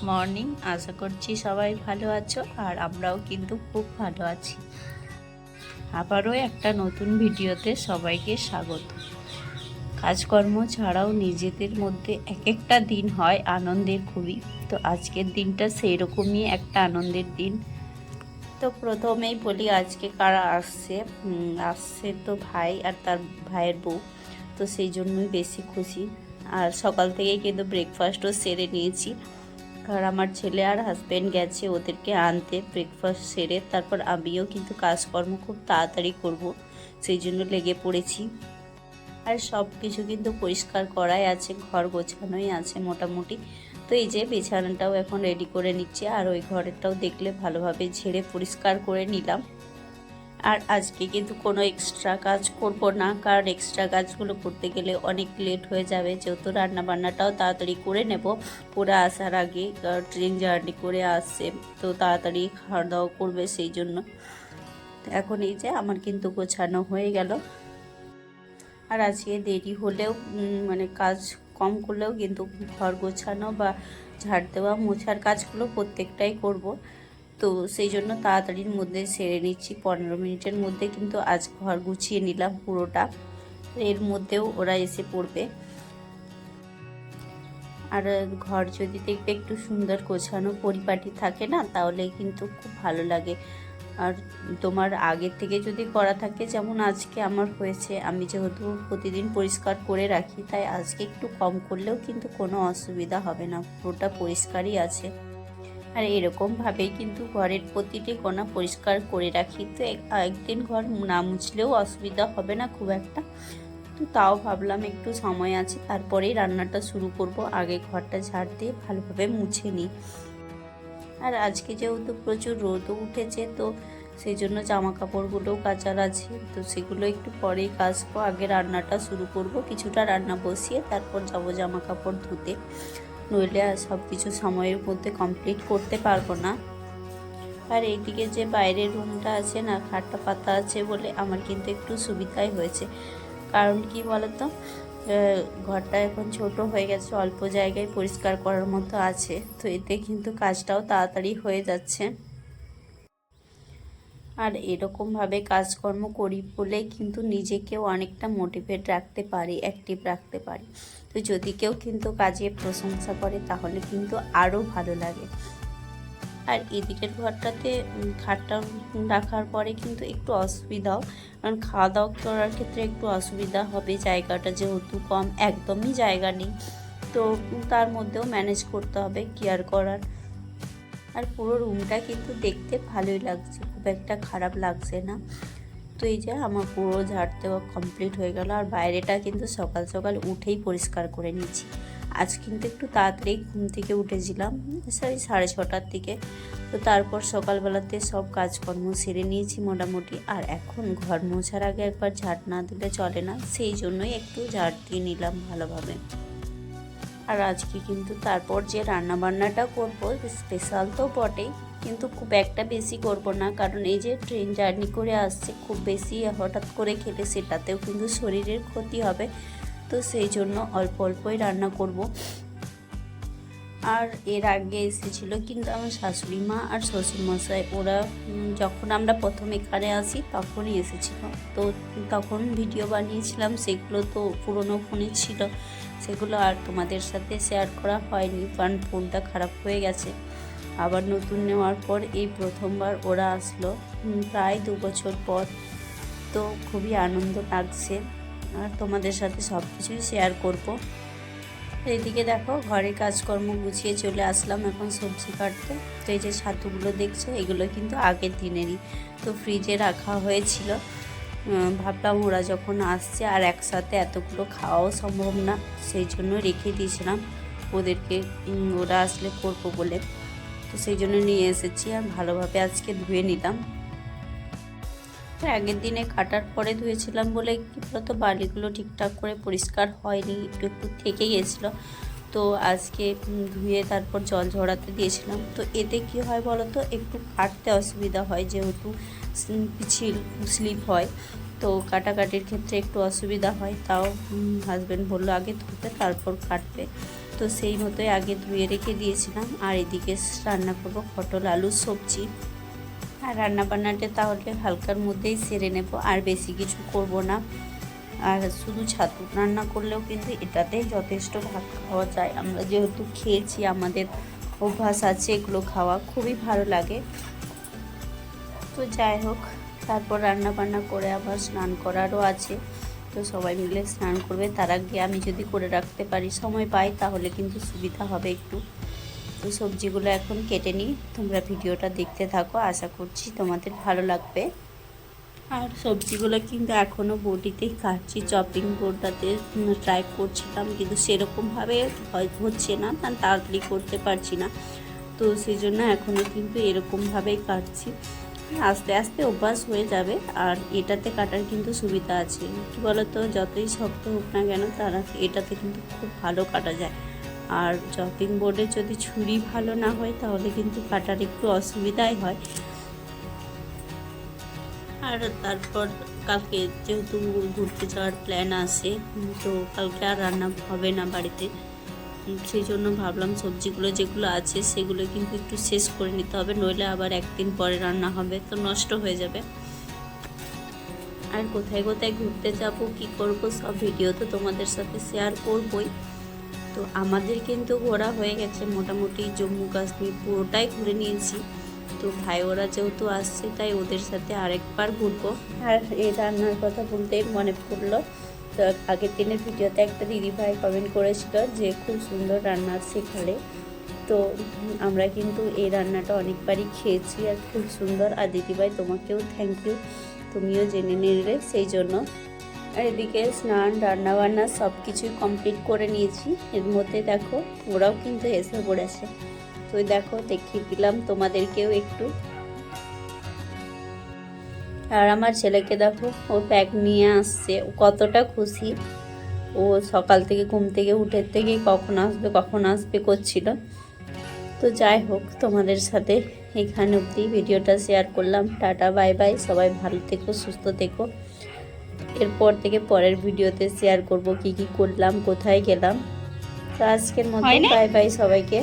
Morning. আশা করছি সবাই ভালো আছো, আর আমরাও কিন্তু খুব ভালো আছি। আবারও একটা নতুন ভিডিওতে সবাইকে স্বাগত। কাজকর্ম ছাড়াও নিজেদের মধ্যে এক একটা দিন হয় আনন্দের খুবই। তো আজকের দিনটা সেই রকমই একটা আনন্দের দিন। তো প্রথমেই বলি আজকে কারা আসছে। আসছে তো ভাই আর তার ভাইয়ের বউ, তো সেই জন্যই বেশি খুশি। আর সকাল থেকেই কিন্তু ব্রেকফাস্টও সেরে নিয়েছি, কারণ আমার ছেলে আর হাজব্যান্ড গেছে ওদেরকে আনতে। ব্রেকফাস্ট সেরে তারপর আমিও কিন্তু কাজকর্ম খুব তাড়াতাড়ি করব, সেই জন্য লেগে পড়েছি। আর সব কিছু কিন্তু পরিষ্কার করাই আছে, ঘর গোছানোই আছে মোটামুটি। তো এই যে বিছানাটাও এখন রেডি করে নিচ্ছি, আর ওই ঘরেরটাও দেখলে ভালোভাবে ঝেড়ে পরিষ্কার করে নিলাম। আর আজকে কিন্তু কোনো এক্সট্রা কাজ করব না, কারণ এক্সট্রা কাজগুলো করতে গেলে অনেক লেট হয়ে যাবে। যেহেতু রান্নাবান্নাটাও তাড়াতাড়ি করে নেব পুরো আসার আগে, ট্রেন জার্নি করে আসছে, তো তাড়াতাড়ি খাওয়া দাওয়া করবে, সেই জন্য এখন এই যে আমার কিন্তু গোছানো হয়ে গেল। আর আজকে দেরি হলেও মানে কাজ কম করলেও কিন্তু ঘর গোছানো বা ঝাড় দেওয়া মোছার কাজগুলো প্রত্যেকটাই করব। তো সেই জন্য তাড়াতাড়ির মধ্যে সেরে নিচ্ছি, 15 মিনিটের মধ্যে কিন্তু আজ ঘর গুছিয়ে নিলাম পুরোটা। এর মধ্যেও ওরা এসে পড়বে। আর ঘর যদি দেখবে একটু সুন্দর গোছানো পরিপাটি থাকে না, তাহলে কিন্তু খুব ভালো লাগে। আর তোমার আগের থেকে যদি করা থাকে, যেমন আজকে আমার হয়েছে, আমি যেহেতু প্রতিদিন পরিষ্কার করে রাখি, তাই আজকে একটু কম করলেও কিন্তু কোনো অসুবিধা হবে না, পুরোটা পরিষ্কারই আছে। আর এরকমভাবেই কিন্তু ঘরের প্রতিটি কোণা পরিষ্কার করে রাখি, তো একদিন ঘর না মুছলেও অসুবিধা হবে না খুব একটা। তো তাও ভাবলাম একটু সময় আছে, তারপরেই রান্নাটা শুরু করব, আগে ঘরটা ঝাড় দিয়ে ভালোভাবে মুছে নিই। আর আজকে যেহেতু প্রচুর রোদও উঠেছে, তো সেই জন্য জামা কাপড়গুলোও কাচার আছে, তো সেগুলো একটু পরেই কাচবো। আগে রান্নাটা শুরু করব, কিছুটা রান্না বসিয়ে তারপর যাবো জামা কাপড় ধুতে, নইলে আর সব কিছু সময়ের মধ্যে কমপ্লিট করতে পারবো না। আর এইদিকে যে বাইরের রুমটা আছে না, খাটটা পাতা আছে বলে আমার কিন্তু একটু সুবিধাই হয়েছে। কারণ কি বলতো, ঘরটা এখন ছোট হয়ে গেছে, অল্প জায়গায় পরিষ্কার করার মতো আছে, তো এতে কিন্তু কাজটাও তাড়াতাড়ি হয়ে যাচ্ছে। আর এরকমভাবে কাজকর্ম করি বলে কিন্তু নিজেকেও অনেকটা মোটিভেট রাখতে পারি, অ্যাক্টিভ রাখতে পারি। তো যদি কেউ কিন্তু কাজে প্রশংসা করে তাহলে কিন্তু আরও ভালো লাগে। আর এদিকের ঘরটাতে খাটটা রাখার পরে কিন্তু একটু অসুবিধাও, কারণ খাওয়া দাওয়া করার ক্ষেত্রে একটু অসুবিধা হবে, জায়গাটা যেহেতু কম, একদমই জায়গা নেই, তো তার মধ্যেও ম্যানেজ করতে হবে, কেয়ার করার। আর পুরো রুমটা কিন্তু দেখতে ভালোই লাগছে, খুব একটা খারাপ লাগছে না। তো এই যে আমার পুরো ঝাড় দেওয়া কমপ্লিট হয়ে গেল। আর বাইরেটা কিন্তু সকাল সকাল উঠেই পরিষ্কার করে নিয়েছি। আজ কিন্তু একটু তাড়াতাড়ি ঘুম থেকে উঠেছিলাম, 6:30টার দিকে। তো তারপর সকালবেলাতে সব কাজকর্ম সেরে নিয়েছি মোটামুটি। আর এখন ঘর মোছার আগে একবার ঝাড় না দিলে চলে না, সেই জন্যই একটু ঝাড় দিয়ে নিলাম ভালোভাবে। আর আজকে কিন্তু তারপর যে রান্নাবান্নাটা করবো, স্পেশাল তো বটেই, কিন্তু খুব একটা বেশি করব না, কারণ এই যে ট্রেন জার্নি করে আসছে, খুব বেশি হঠাৎ করে খেলে সেটাতেও কিন্তু শরীরের ক্ষতি হবে, তো সেই জন্য অল্প অল্পই রান্না করব। আর এর আগে এসেছিলো কিন্তু আমার শাশুড়ি মা আর শ্বশুরমশাই, ওরা যখন আমরা প্রথম এখানে আসি তখনই এসেছিলো, তো তখন ভিডিও বানিয়েছিলাম, সেগুলো তো পুরনো ফোনে ছিল, সেগুলো আর তোমাদের সাথে শেয়ার করা হয়নি, কারণ ফোনটা খারাপ হয়ে গেছে। আবার নতুন নেওয়ার পর এই প্রথমবার ওরা আসলো, প্রায় 2 বছর পর। তো খুবই আনন্দ লাগছে, আর তোমাদের সাথে সব কিছুই শেয়ার করবো। এইদিকে দেখো ঘরের কাজকর্ম গুছিয়ে চলে আসলাম এখন সবজি কাটতে। তো এই যে ছাতুগুলো দেখছো, এগুলো কিন্তু আগের দিনেরই, তো ফ্রিজে রাখা হয়েছিল। ভাবলাম ওরা যখন আসছে আর একসাথে এতগুলো খাওয়াও সম্ভব না, সেই জন্য রেখে দিয়েছিলাম ওদেরকে, ওরা আসলে করবো বলে। তো সেই জন্য নিয়ে এসেছি, আর ভালোভাবে আজকে ধুয়ে নিলাম। তো আগের দিনে কাটার পরে ধুয়েছিলাম বলে কি বলতো, বালিগুলো ঠিকঠাক করে পরিষ্কার হয়নি, একটু একটু থেকে গেছিলো। তো আজকে ধুয়ে তারপর জল ঝরাতে দিয়েছিলাম। তো এতে কি হয় বলো তো, একটু কাটতে অসুবিধা হয়, যেহেতু পিছিল স্লিপ হয়, তো কাটাকাটির ক্ষেত্রে একটু অসুবিধা হয়। তাও হাজব্যান্ড বললো আগে ধুতে তারপর কাটবে, তো তো সেই মতোই আগে ধুয়ে রেখে দিয়েছিলাম। আর এদিকে রান্না করব পটল আলুর সবজি। আর রান্নাবান্নাটা তাহলে হালকার মধ্যেই সেরে নেব, আর বেশি কিছু করব না। আর শুধু ছাতু রান্না করলেও কিন্তু এটাতেই যথেষ্ট ভাত খাওয়া যায়। আমরা যেহেতু খেয়েছি, আমাদের অভ্যাস আছে এগুলো খাওয়া, খুবই ভালো লাগে। তো যাই হোক, তারপর রান্না বান্না করে আবার স্নান করারও আছে। তো সবাই মিলে স্নান করবে, তার আগে আমি যদি করে রাখতে পারি, সময় পাই, তাহলে কিন্তু সুবিধা হবে একটু। তো সবজিগুলো এখন কেটে নিই, তোমরা ভিডিওটা দেখতে থাকো, আশা করছি তোমাদের ভালো লাগবে। আর সবজিগুলো কিন্তু এখনও বটিতেই কাটছি, চপিং বোর্ডটাতে ট্রাই করছিলাম, কিন্তু সেরকমভাবে হচ্ছে না, কারণ তাড়াতাড়ি করতে পারছি না। তো সেই জন্য এখনও কিন্তু এরকমভাবেই কাটছি। আস্তে আস্তে অভ্যাস হয়ে যাবে। আর এটাতে কাটার কিন্তু সুবিধা আছে, কী বলতো, যতই শক্ত হোক না কেন, তারা এটাতে কিন্তু খুব ভালো কাটা যায়। আর চপিং বোর্ডে যদি ছুরি ভালো না হয়, তাহলে কিন্তু কাটার একটু অসুবিধাই হয়। আর তারপর কালকে যেহেতু ঘুরতে যাওয়ার প্ল্যান আছে, তো কালকে আর রান্না হবে না বাড়িতে। সেই জন্য ভাবলাম সবজিগুলো যেগুলো আছে সেগুলো কিন্তু একটু শেষ করে নিতে হবে, নইলে আবার একদিন পরে রান্না হবে তো নষ্ট হয়ে যাবে। আর কোথায় কোথায় ঘুরতে যাব, কি করব, সব ভিডিও তো তোমাদের সাথে শেয়ার করবই। তো আমাদের কিন্তু ঘোরা হয়ে গেছে মোটামুটি, জম্মু কাশ্মীর পুরোটাই ঘুরে নিয়েছি। তো ভাই ওরা যেহেতু আসছে, তাই ওদের সাথে আরেকবার ঘুরবো। আর এই রান্নার কথা বলতেই মনে পড়লো, তো আগের দিনের ভিডিওতে একটা দিদিভাই কমেন্ট করেছিল যে খুব সুন্দর রান্না শেখালে। তো আমরা কিন্তু এই রান্নাটা অনেকবারই খেয়েছি আর খুব সুন্দর। আর দিদিভাই তোমাকেও থ্যাংক ইউ, তুমিও জেনে নিলে সেই জন্য। আর এদিকে স্নান রান্নাবান্না সব কিছুই কমপ্লিট করে নিয়েছি। এর মধ্যে দেখো ওরাও কিন্তু এসে পড়েছে। তো দেখো, দেখিয়ে দিলাম তোমাদেরকেও একটু। আর আমার ছেলেকে দেখো, ও ব্যাগ নিয়ে আসছে, ও কতটা খুশি। ও সকাল থেকে ঘুম থেকে উঠে থেকে কখন আসবে করছিল। তো যাই হোক, তোমাদের সাথে এখানে অবধি ভিডিওটা শেয়ার করলাম। টাটা বাই বাই, সবাই ভালো থেকো, সুস্থ থেকো। এরপর থেকে পরের ভিডিওতে শেয়ার করব কি কি করলাম, কোথায় গেলাম। তো আজকের মতো বাই বাই সবাইকে।